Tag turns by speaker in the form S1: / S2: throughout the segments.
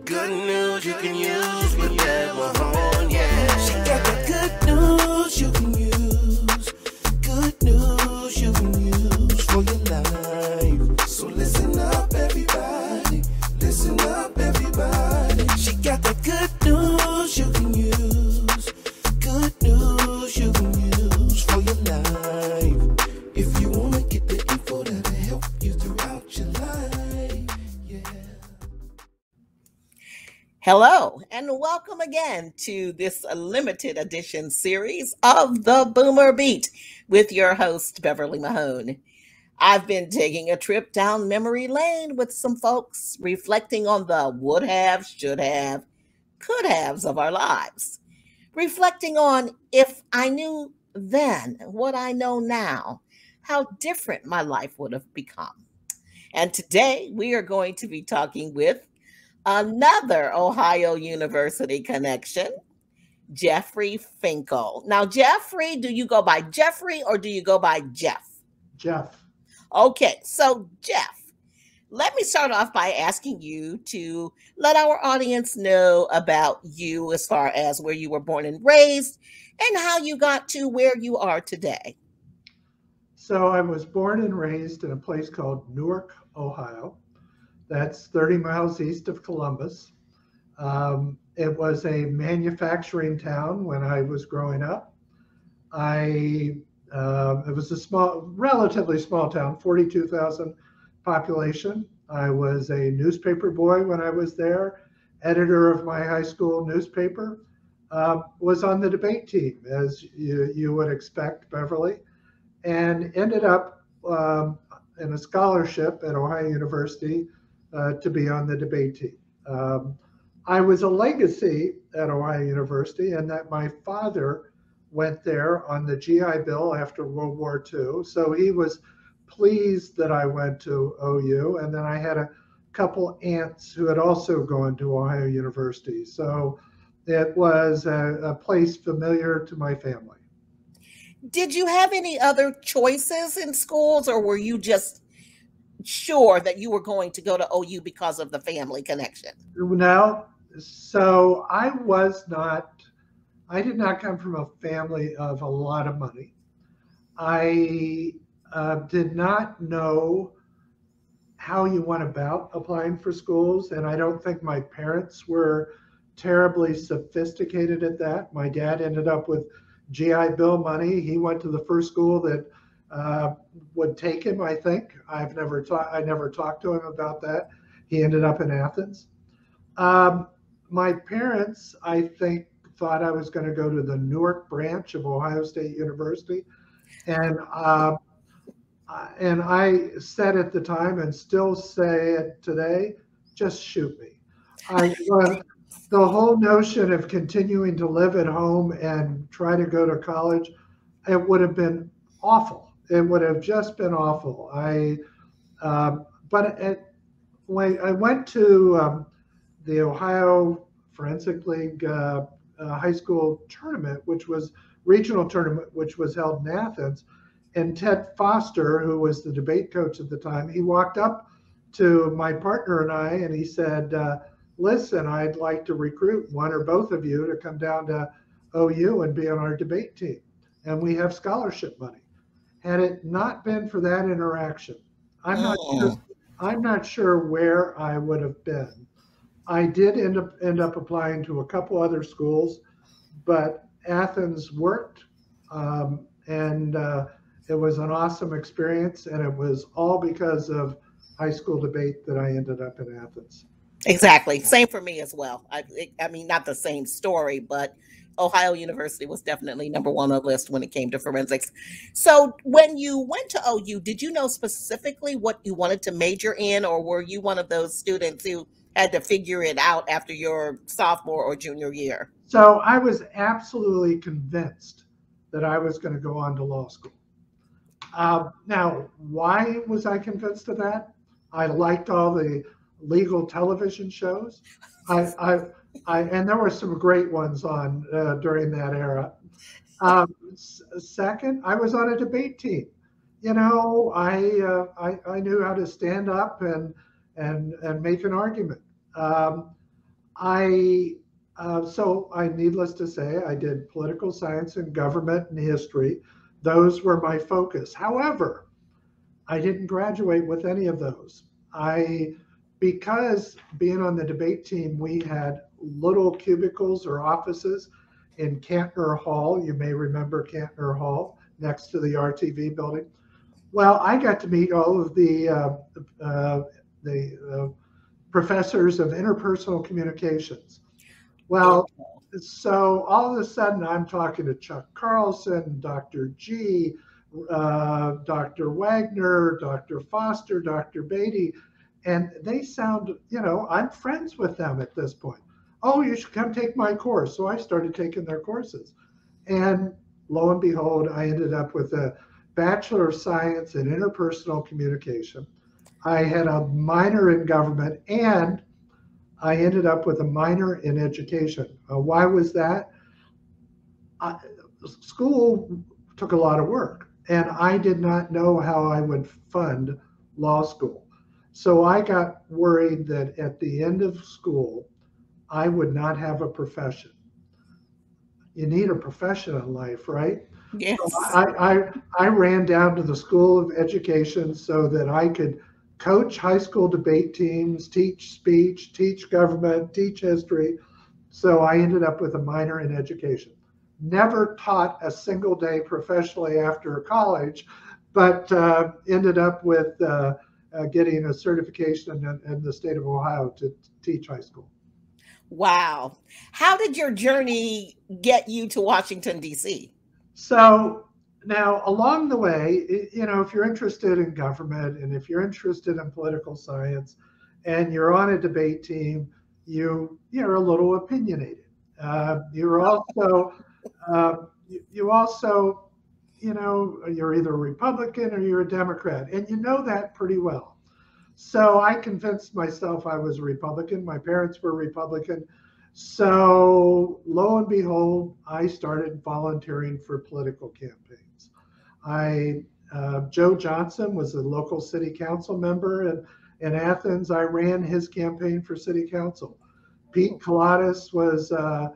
S1: good news you can use when you're at home, yeah. She got the good news you can use. Good news you can use for your life. So listen up, everybody. Listen up, everybody. She got the good news you can use. Good news you can use for your life. If you want to get the info that'll help you throughout your life, yeah.
S2: Hello, and welcome again to this limited edition series of The Boomer Beat with your host, Beverly Mahone. I've been taking a trip down memory lane with some folks, reflecting on the would have, should have, could haves of our lives. Reflecting on if I knew then what I know now, how different my life would have become. And today we are going to be talking with another Ohio University connection, Jeffrey Finkle. Now, Jeffrey, do you go by Jeffrey or do you go by Jeff?
S3: Jeff.
S2: Okay, so Jeff, let me start off by asking you to let our audience know about you as far as where you were born and raised and how you got to where you are today.
S3: So I was born and raised in a place called Newark, Ohio. That's 30 miles east of Columbus. It was a manufacturing town when I was growing up. It was a relatively small town, 42,000 population. I was a newspaper boy when I was there, editor of my high school newspaper, was on the debate team, as you would expect, Beverly, and ended up in a scholarship at Ohio University to be on the debate team. I was a legacy at Ohio University in that my father went there on the GI Bill after World War II. So he was pleased that I went to OU. And then I had a couple aunts who had also gone to Ohio University. So it was a place familiar to my family.
S2: Did you have any other choices in schools, or were you just sure that you were going to go to OU because of the family connection?
S3: No. So I did not come from a family of a lot of money. I did not know how you went about applying for schools, and I don't think my parents were terribly sophisticated at that. My dad ended up with GI Bill money. He went to the first school that would take him, I think. I never talked to him about that. He ended up in Athens. My parents, I think, thought I was going to go to the Newark branch of Ohio State University. And I said at the time, and still say it today, just shoot me. The whole notion of continuing to live at home and try to go to college, it would have been awful. It would have just been awful. When I went to the Ohio Forensic League high school tournament, which was regional tournament, which was held in Athens, and Ted Foster, who was the debate coach at the time, he walked up to my partner and I, and he said, listen, I'd like to recruit one or both of you to come down to OU and be on our debate team. And we have scholarship money. Had it not been for that interaction, I'm not sure where I would have been. I did end up applying to a couple other schools, but Athens worked, and it was an awesome experience, and it was all because of high school debate that I ended up in Athens.
S2: Exactly. Same for me as well. I mean, not the same story, but Ohio University was definitely number one on the list when it came to forensics. So when you went to OU, did you know specifically what you wanted to major in, or were you one of those students who had to figure it out after your sophomore or junior year?
S3: So I was absolutely convinced that I was going to go on to law school. Now, why was I convinced of that? I liked all the legal television shows. And there were some great ones on during that era. Second, I was on a debate team. You know, I knew how to stand up and make an argument. Needless to say, I did political science and government and history. Those were my focus. However, I didn't graduate with any of those. Because being on the debate team, we had little cubicles or offices in Cantner Hall. You may remember Cantner Hall next to the RTV building. Well, I got to meet all of the professors of interpersonal communications. Well, so all of a sudden I'm talking to Chuck Carlson, Dr. G, Dr. Wagner, Dr. Foster, Dr. Beatty, and they sound, I'm friends with them at this point. Oh, you should come take my course. So I started taking their courses. And lo and behold, I ended up with a Bachelor of Science in Interpersonal Communication. I had a minor in government, and I ended up with a minor in education. Why was that? School took a lot of work, and I did not know how I would fund law school. So I got worried that at the end of school, I would not have a profession. You need a profession in life, right?
S2: Yes.
S3: So I ran down to the School of Education so that I could coach high school debate teams, teach speech, teach government, teach history. So I ended up with a minor in education. Never taught a single day professionally after college, but ended up with getting a certification in the state of Ohio to teach high school.
S2: Wow. How did your journey get you to Washington, D.C.?
S3: So now along the way, if you're interested in government and if you're interested in political science and you're on a debate team, you're a little opinionated. You're also, you're either a Republican or you're a Democrat, and you know that pretty well. So I convinced myself I was a Republican. My parents were Republican. So lo and behold, I started volunteering for political campaigns. Joe Johnson was a local city council member in Athens. I ran his campaign for city council. Pete Coladas was a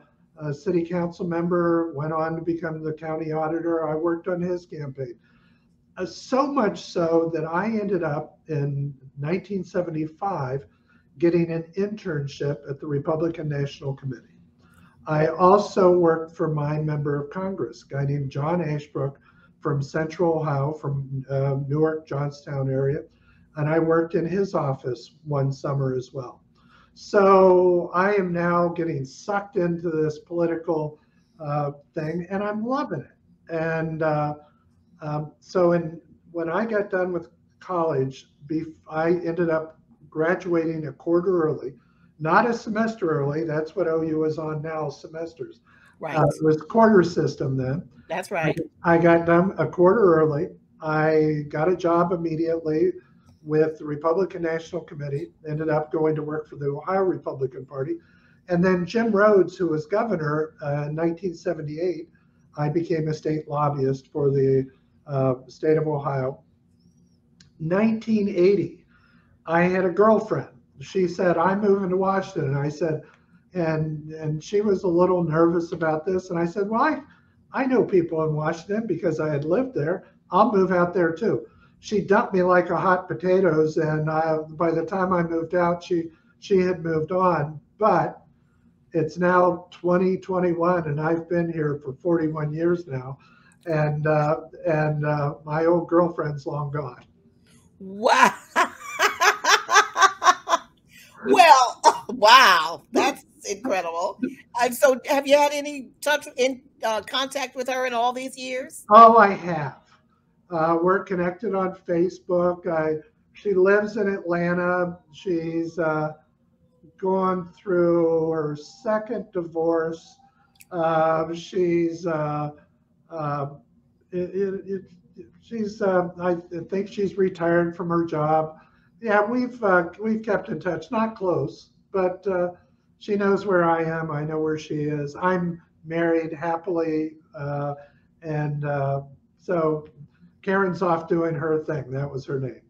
S3: city council member, went on to become the county auditor. I worked on his campaign. So much so that I ended up in 1975 getting an internship at the Republican National Committee. I also worked for my member of Congress, a guy named John Ashbrook from Central Ohio, from Newark, Johnstown area, and I worked in his office one summer as well. So I am now getting sucked into this political thing, and I'm loving it. And when I got done with college, I ended up graduating a quarter early, not a semester early. That's what OU is on now, semesters.
S2: Right.
S3: It was quarter system then.
S2: That's right.
S3: I got done a quarter early. I got a job immediately with the Republican National Committee, ended up going to work for the Ohio Republican Party. And then Jim Rhodes, who was governor in 1978, I became a state lobbyist for the state of Ohio. 1980, I had a girlfriend. She said, I'm moving to Washington. And I said, and she was a little nervous about this. And I said, well, I know people in Washington because I had lived there. I'll move out there too. She dumped me like a hot potatoes. And by the time I moved out, she had moved on. But it's now 2021 and I've been here for 41 years now. And my old girlfriend's long gone.
S2: Wow. Well, wow, that's incredible. So have you had any contact with her in all these years?
S3: Oh, I have. We're connected on Facebook. She lives in Atlanta. She's gone through her second divorce. I think she's retired from her job. Yeah, we've kept in touch, not close, but she knows where I am. I know where she is. I'm married happily, and so Karen's off doing her thing. That was her name.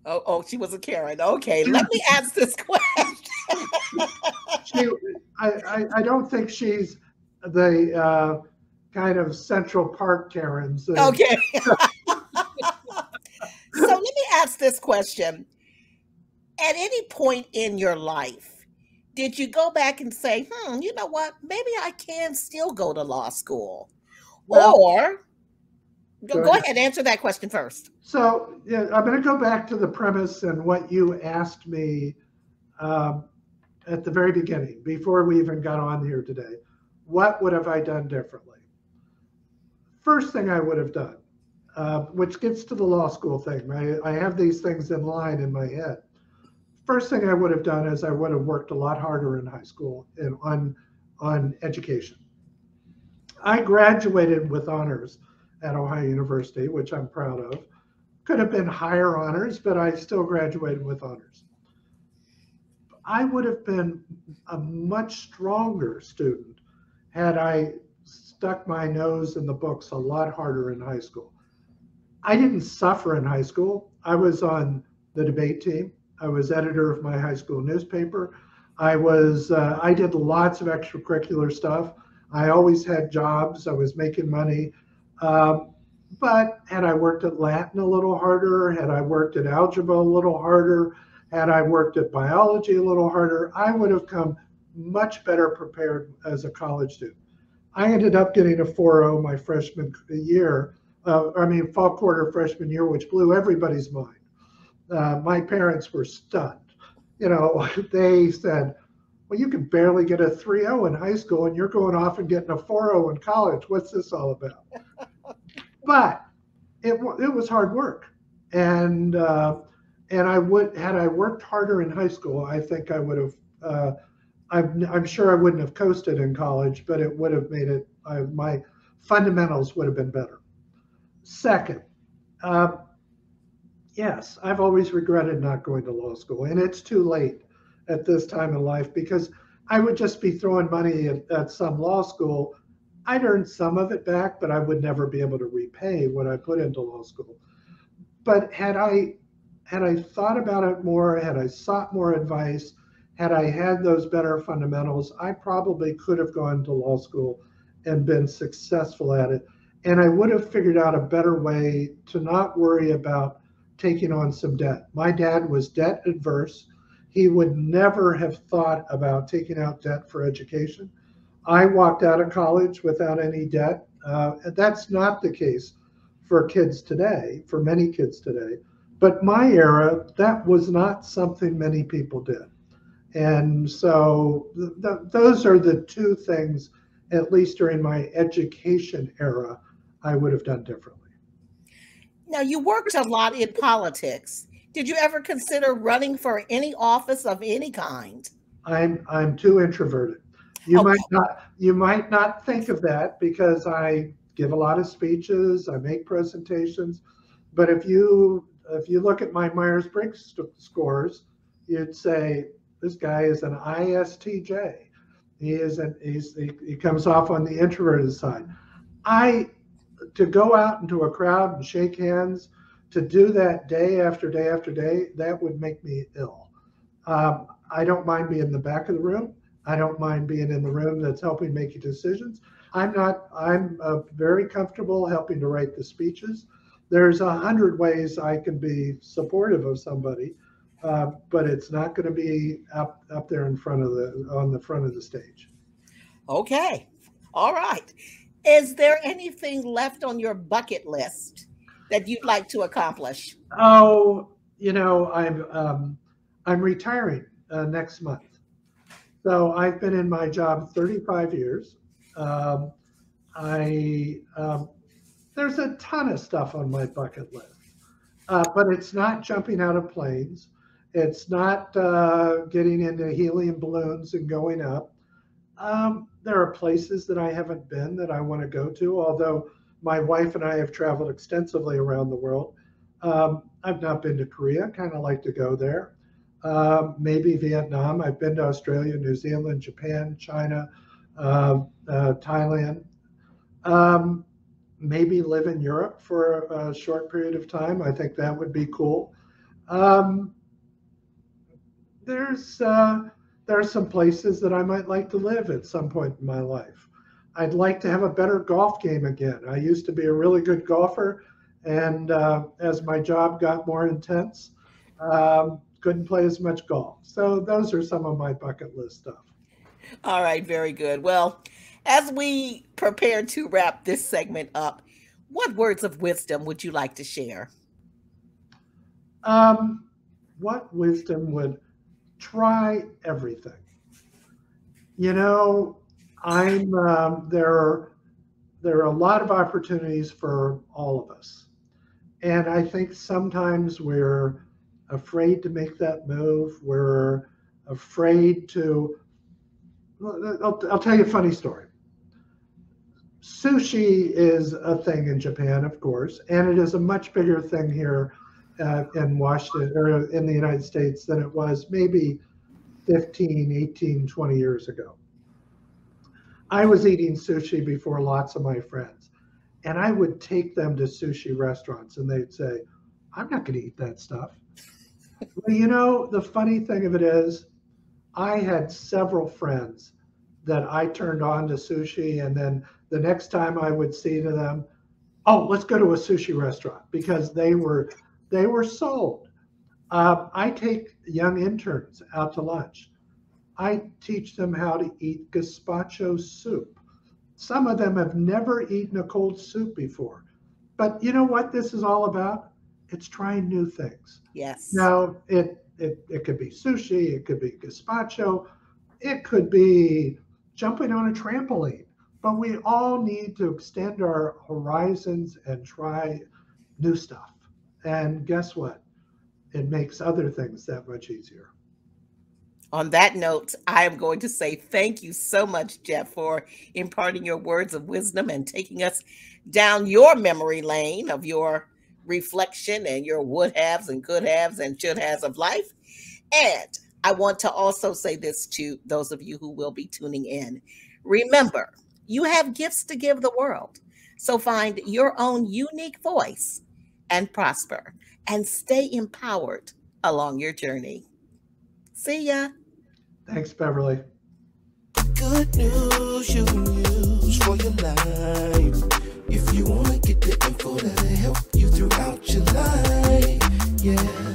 S3: Oh,
S2: she was a Karen. Okay, let me ask this question.
S3: I don't think she's the kind of Central Park Karens.
S2: Okay. So let me ask this question. At any point in your life, did you go back and say, you know what, maybe I can still go to law school?
S3: Well,
S2: Or
S3: go
S2: go
S3: ahead.
S2: ahead, answer that question first.
S3: So yeah, I'm going to go back to the premise and what you asked me um, at the very beginning, before we even got on here today. What would have I done differently? First thing I would have done, which gets to the law school thing. I have these things in line in my head. First thing I would have done is I would have worked a lot harder in high school and on education. I graduated with honors at Ohio University, which I'm proud of. Could have been higher honors, but I still graduated with honors. I would have been a much stronger student had I stuck my nose in the books a lot harder in high school. I didn't suffer in high school. I was on the debate team. I was editor of my high school newspaper. I did lots of extracurricular stuff. I always had jobs. I was making money. But had I worked at Latin a little harder, had I worked at algebra a little harder, had I worked at biology a little harder, I would have come much better prepared as a college student. I ended up getting a 4.0 my freshman year, fall quarter freshman year, which blew everybody's mind. My parents were stunned. They said, well, you can barely get a 3.0 in high school and you're going off and getting a 4.0 in college. What's this all about? But it was hard work. And I had I worked harder in high school, I think I would have, I'm sure I wouldn't have coasted in college, but it would have made it, my fundamentals would have been better. Second, yes, I've always regretted not going to law school, and it's too late at this time in life because I would just be throwing money at some law school. I'd earn some of it back, but I would never be able to repay what I put into law school. But had I thought about it more, had I sought more advice, had I had those better fundamentals, I probably could have gone to law school and been successful at it. And I would have figured out a better way to not worry about taking on some debt. My dad was debt adverse. He would never have thought about taking out debt for education. I walked out of college without any debt. That's not the case for kids today, for many kids today. But my era, that was not something many people did. And so those are the two things, at least during my education era, I would have done differently.
S2: Now, you worked a lot in politics. Did you ever consider running for any office of any kind?
S3: I'm too introverted. You might not think of that because I give a lot of speeches, I make presentations, but if you look at my Myers-Briggs scores, you'd say this guy is an ISTJ. He comes off on the introverted side. To go out into a crowd and shake hands, to do that day after day after day, that would make me ill. I don't mind being in the back of the room. I don't mind being in the room that's helping make decisions. I'm very comfortable helping to write the speeches. There's 100 ways I can be supportive of somebody, but it's not going to be up there on the front of the stage.
S2: Okay. All right. Is there anything left on your bucket list that you'd like to accomplish?
S3: Oh, I'm retiring next month. So I've been in my job 35 years. There's a ton of stuff on my bucket list, but it's not jumping out of planes. It's not getting into helium balloons and going up. There are places that I haven't been that I want to go to, although my wife and I have traveled extensively around the world. I've not been to Korea, kind of like to go there. Maybe Vietnam. I've been to Australia, New Zealand, Japan, China, Thailand. Maybe live in Europe for a short period of time. I think that would be cool. There's there are some places that I might like to live at some point in my life. I'd like to have a better golf game again. I used to be a really good golfer, and as my job got more intense, couldn't play as much golf. So those are some of my bucket list stuff.
S2: All right, very good. Well, as we prepare to wrap this segment up, what words of wisdom would you like to share?
S3: What wisdom would try everything? You know, I'm there are a lot of opportunities for all of us, and I think sometimes we're afraid to make that move. We're afraid to. I'll tell you a funny story. Sushi is a thing in Japan, of course, and it is a much bigger thing here in Washington or in the United States than it was maybe 15, 18, 20 years ago. I was eating sushi before lots of my friends, and I would take them to sushi restaurants, and they'd say, I'm not going to eat that stuff. Well, you know, the funny thing of it is, I had several friends that I turned on to sushi, and then the next time I would say to them, "Oh, let's go to a sushi restaurant," because they were sold. I take young interns out to lunch. I teach them how to eat gazpacho soup. Some of them have never eaten a cold soup before. But you know what this is all about? It's trying new things.
S2: Yes.
S3: Now, it could be sushi, it could be gazpacho, it could be jumping on a trampoline. But we all need to extend our horizons and try new stuff. And guess what? It makes other things that much easier.
S2: On that note, I am going to say thank you so much, Jeff, for imparting your words of wisdom and taking us down your memory lane of your reflection and your would haves and could haves and should haves of life. And I want to also say this to those of you who will be tuning in. Remember, you have gifts to give the world. So find your own unique voice and prosper and stay empowered along your journey. See ya.
S3: Thanks, Beverly.
S1: Good news you can use for your life. If you want to get the info that'll help you throughout your life. Yeah.